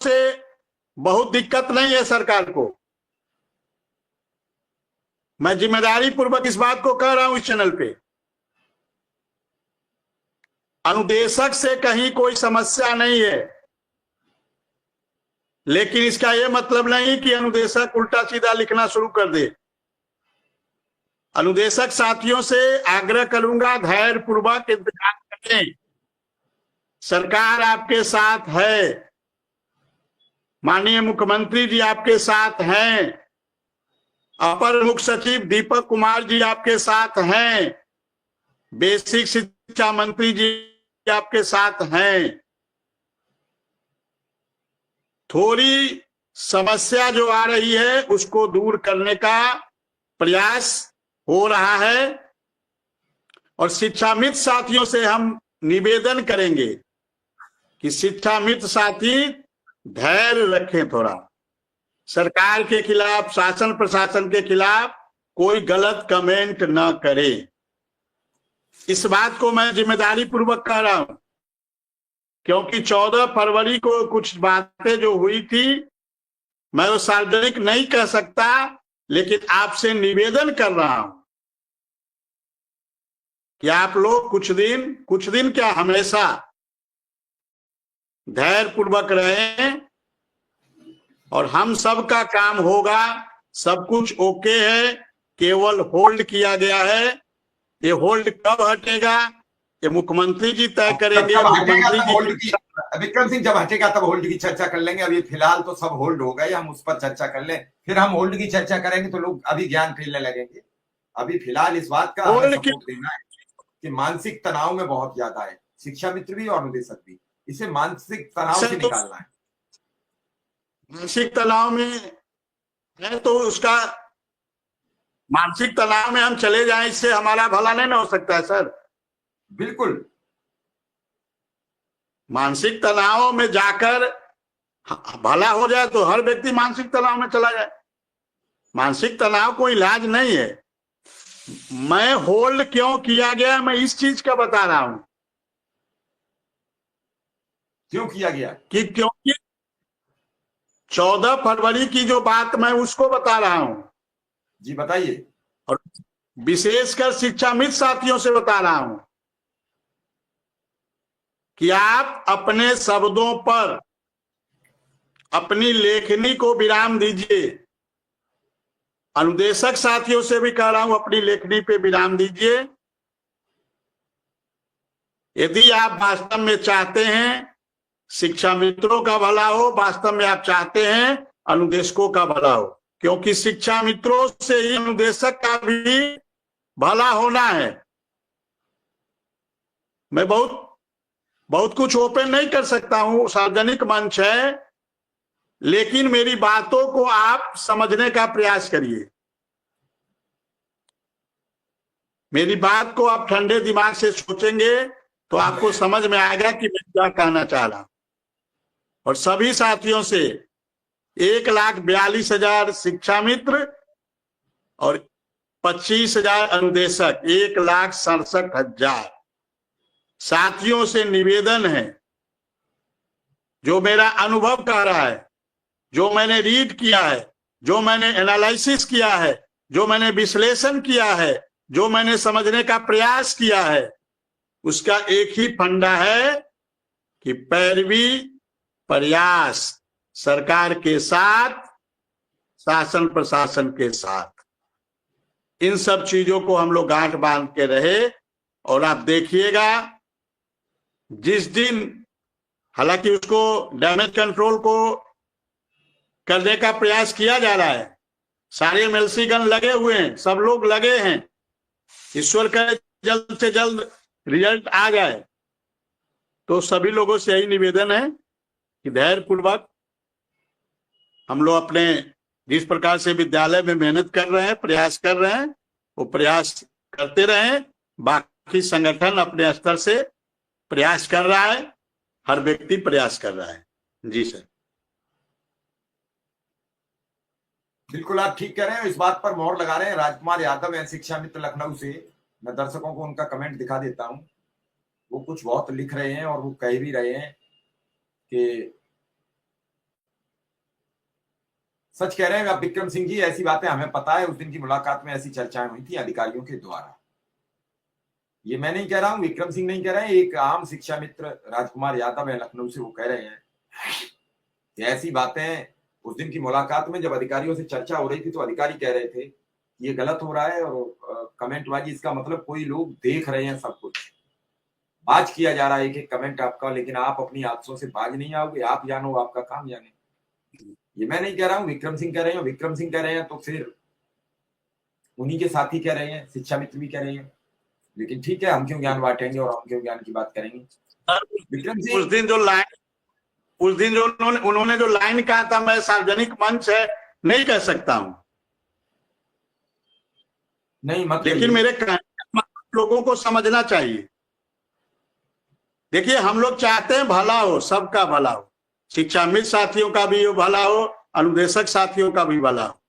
से बहुत दिक्कत नहीं है सरकार को। मैं जिम्मेदारी पूर्वक इस बात को कह रहा हूं इस चैनल पे। अनुदेशक से कहीं कोई समस्या नहीं है, लेकिन इसका यह मतलब नहीं कि अनुदेशक उल्टा सीधा लिखना शुरू कर दे। अनुदेशक साथियों से आग्रह करूंगा, धैर्य पूर्वक इंतजार करें। सरकार आपके साथ है, माननीय मुख्यमंत्री जी आपके साथ हैं, अपर मुख्य सचिव दीपक कुमार जी आपके साथ हैं, बेसिक शिक्षा मंत्री जी आपके साथ हैं। थोड़ी समस्या जो आ रही है उसको दूर करने का प्रयास हो रहा है, और शिक्षा मित्र साथियों से हम निवेदन करेंगे कि शिक्षा मित्र साथी धैर्य रखें, थोड़ा सरकार के खिलाफ, शासन प्रशासन के खिलाफ कोई गलत कमेंट न करें। इस बात को मैं जिम्मेदारी पूर्वक कह रहा हूं, क्योंकि 14 फरवरी को कुछ बातें जो हुई थी, मैं वो सार्वजनिक नहीं कह सकता, लेकिन आपसे निवेदन कर रहा हूं कि आप लोग कुछ दिन क्या, हमेशा धैर्य पूर्वक रहें, और हम सब का काम होगा। सब कुछ ओके है, केवल होल्ड किया गया है। ये होल्ड कब हटेगा ये मुख्यमंत्री जी तय करेंगे। मुख्यमंत्री जी विक्रम सिंह, जब हटेगा तब होल्ड की चर्चा कर लेंगे। अभी फिलहाल तो सब होल्ड हो गए, हम उस पर चर्चा कर लें, फिर हम होल्ड की चर्चा करेंगे तो लोग अभी ज्ञान फैलने लगेंगे। अभी फिलहाल इस बात का हमें सपोर्ट देना है कि मानसिक तनाव में बहुत ज्यादा है, शिक्षा मित्र भी और निदेशक भी। इसे मानसिक तनाव से निकालना है। मानसिक तनाव में है तो उसका, मानसिक तनाव में हम चले जाएं, इससे हमारा भला नहीं ना हो सकता है सर। बिल्कुल, मानसिक तनाव में जाकर भला हो जाए तो हर व्यक्ति मानसिक तनाव में चला जाए। मानसिक तनाव कोई इलाज नहीं है। मैं होल्ड क्यों किया गया, मैं इस चीज का बता रहा हूं। क्यों किया गया? कि क्योंकि 14 फरवरी की जो बात, मैं उसको बता रहा हूं। जी बताइए। और विशेषकर शिक्षा मित्र साथियों से बता रहा हूं कि आप अपने शब्दों पर अपनी लेखनी को विराम दीजिए। अनुदेशक साथियों से भी कह रहा हूं, अपनी लेखनी पे विराम दीजिए। यदि आप वास्तव में चाहते हैं शिक्षा मित्रों का भला हो, वास्तव में आप चाहते हैं अनुदेशकों का भला हो, क्योंकि शिक्षा मित्रों से ही अनुदेशक का भी भला होना है। मैं बहुत कुछ ओपन नहीं कर सकता हूं, सार्वजनिक मंच है, लेकिन मेरी बातों को आप समझने का प्रयास करिए। मेरी बात को आप ठंडे दिमाग से सोचेंगे तो आपको समझ में आएगा कि मैं क्या कहना चाह रहा हूं। और सभी साथियों से 1,42,000 शिक्षा मित्र और 25,000 अनुदेशक, 1,67,000 साथियों से निवेदन है, जो मेरा अनुभव कह रहा है, जो मैंने रीड किया है, जो मैंने एनालिसिस किया है, जो मैंने विश्लेषण किया है, जो मैंने समझने का प्रयास किया है, उसका एक ही फंडा है कि पैरवी, प्रयास सरकार के साथ, शासन प्रशासन के साथ, इन सब चीजों को हम लोग गांठ बांध के रहे। और आप देखिएगा, जिस दिन, हालांकि उसको डैमेज कंट्रोल को करने का प्रयास किया जा रहा है, सारे एमएलसी गण लगे हुए हैं, सब लोग लगे हैं, ईश्वर करे जल्द से जल्द रिजल्ट आ जाए। तो सभी लोगों से यही निवेदन है कि धैर्य पूर्वक हम लोग अपने जिस प्रकार से विद्यालय में मेहनत कर रहे हैं, प्रयास कर रहे हैं, वो प्रयास करते रहें। बाकी संगठन अपने स्तर से प्रयास कर रहा है, हर व्यक्ति प्रयास कर रहा है। जी सर। बिल्कुल आप ठीक कह रहे हैं, इस बात पर मोहर लगा रहे हैं राजकुमार यादव हैं, शिक्षा मित्र लखनऊ से। मैं दर्शकों को उनका कमेंट दिखा देता हूं। वो कुछ बहुत लिख रहे हैं और वो कह भी रहे हैं कि सच कह रहे हैं आप विक्रम सिंह जी, ऐसी बातें हमें पता है। उस दिन की मुलाकात में ऐसी चर्चाएं हुई थी अधिकारियों के द्वारा। ये मैं नहीं कह रहा हूं, विक्रम सिंह नहीं कह रहे हैं, एक आम शिक्षा मित्र राजकुमार यादव है लखनऊ से, वो कह रहे हैं कि ऐसी बातें उस दिन की मुलाकात में जब अधिकारियों से चर्चा हो रही थी तो अधिकारी कह रहे थे ये गलत हो रहा है, और कमेंटबाजी, इसका मतलब कोई लोग देख रहे हैं सब कुछ, बाज किया जा रहा है एक एक कमेंट आपका, लेकिन आप अपनी आदतों से बाज नहीं आओगे, आप जानो आपका काम जाने। ये मैं नहीं कह रहा हूं, विक्रम सिंह कह रहे हैं। विक्रम सिंह कह रहे हैं तो फिर उन्हीं के साथी कह रहे हैं, शिक्षा मित्र भी कह रहे हैं। लेकिन ठीक है, हम क्यों ज्ञान बांटेंगे और हम क्यों ज्ञान की बात करेंगे। विक्रम सिंह, उस दिन जो उन्होंने जो लाइन कहा था, मैं सार्वजनिक मंच है नहीं कह सकता हूं, नहीं मत, लेकिन मेरे लोगों को समझना चाहिए। देखिए, हम लोग चाहते हैं भला हो, सबका भला हो, शिक्षा मित्र साथियों का भी भला हो, अनुदेशक साथियों का भी भला हो।